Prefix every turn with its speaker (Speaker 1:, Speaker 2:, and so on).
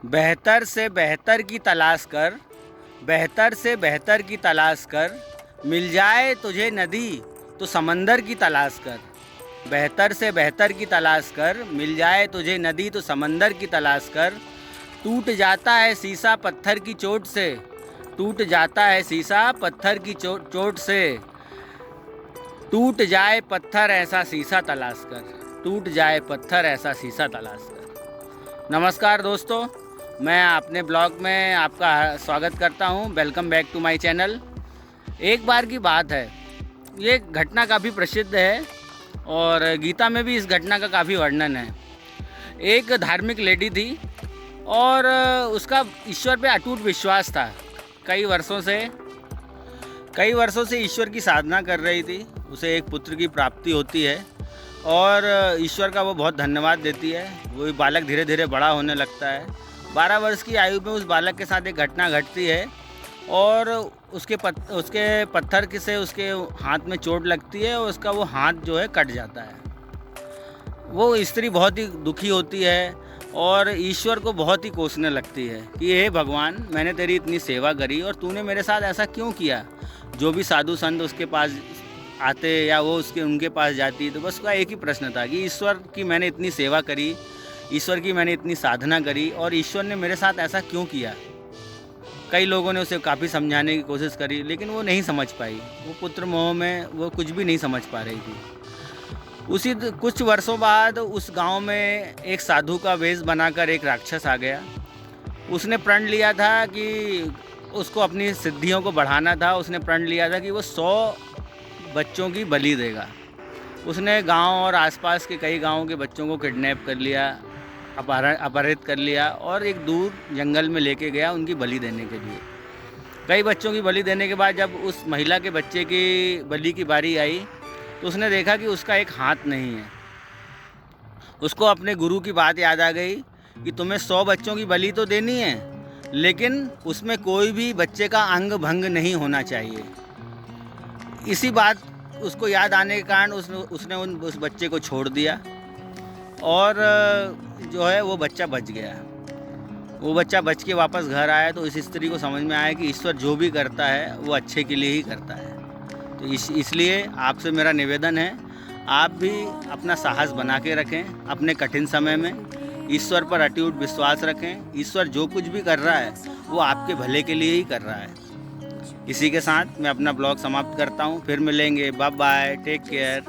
Speaker 1: बेहतर से बेहतर की तलाश कर, बेहतर से बेहतर की तलाश कर, मिल जाए तुझे नदी तो समंदर की तलाश कर। बेहतर से बेहतर की तलाश कर, मिल जाए तुझे नदी तो समंदर की तलाश कर। टूट जाता है शीशा पत्थर की चोट से, टूट जाता है शीशा पत्थर की चोट से। टूट जाए पत्थर ऐसा शीशा तलाश कर, टूट जाए पत्थर ऐसा शीशा तलाश कर। नमस्कार दोस्तों, मैं अपने ब्लॉग में आपका स्वागत करता हूं। Welcome back to my channel. एक बार की बात है, ये घटना काफ़ी प्रसिद्ध है और गीता में भी इस घटना का काफ़ी वर्णन है। एक धार्मिक लेडी थी और उसका ईश्वर पे अटूट विश्वास था। कई वर्षों से ईश्वर की साधना कर रही थी। उसे एक पुत्र की प्राप्ति होती है और ईश्वर का वो बहुत धन्यवाद देती है। वो बालक धीरे धीरे बड़ा होने लगता है। 12 वर्ष की आयु में उस बालक के साथ एक घटना घटती है और उसके पत्थर से उसके हाथ में चोट लगती है और उसका वो हाथ जो है कट जाता है। वो स्त्री बहुत ही दुखी होती है और ईश्वर को बहुत ही कोसने लगती है कि हे भगवान, मैंने तेरी इतनी सेवा करी और तूने मेरे साथ ऐसा क्यों किया। जो भी साधु संत उसके पास आते या वो उनके पास जाती, तो बस उसका एक ही प्रश्न था कि ईश्वर की मैंने इतनी सेवा करी, ईश्वर की मैंने इतनी साधना करी और ईश्वर ने मेरे साथ ऐसा क्यों किया। कई लोगों ने उसे काफ़ी समझाने की कोशिश करी लेकिन वो नहीं समझ पाई। वो पुत्र मोह में वो कुछ भी नहीं समझ पा रही थी। कुछ वर्षों बाद उस गांव में एक साधु का वेश बनाकर एक राक्षस आ गया। उसने प्रण लिया था कि उसको अपनी सिद्धियों को बढ़ाना था। उसने प्रण लिया था कि वो 100 बच्चों की बलि देगा। उसने गांव और आसपास के कई गांवों के बच्चों को किडनैप कर लिया, अपहरित कर लिया और एक दूर जंगल में लेके गया उनकी बलि देने के लिए। कई बच्चों की बलि देने के बाद जब उस महिला के बच्चे की बलि की बारी आई तो उसने देखा कि उसका एक हाथ नहीं है। उसको अपने गुरु की बात याद आ गई कि तुम्हें 100 बच्चों की बलि तो देनी है लेकिन उसमें कोई भी बच्चे का अंग भंग नहीं होना चाहिए। इसी बात उसको याद आने के कारण उसने उस बच्चे को छोड़ दिया और जो है वो बच्चा बच गया। वो बच्चा बच के वापस घर आया तो इस स्त्री को समझ में आया कि ईश्वर जो भी करता है वो अच्छे के लिए ही करता है। तो इसलिए आपसे मेरा निवेदन है, आप भी अपना साहस बना के रखें। अपने कठिन समय में ईश्वर पर अटूट विश्वास रखें। ईश्वर जो कुछ भी कर रहा है वो आपके भले के लिए ही कर रहा है। इसी के साथ मैं अपना ब्लॉग समाप्त करता हूँ। फिर मिलेंगे। Bye bye, take care.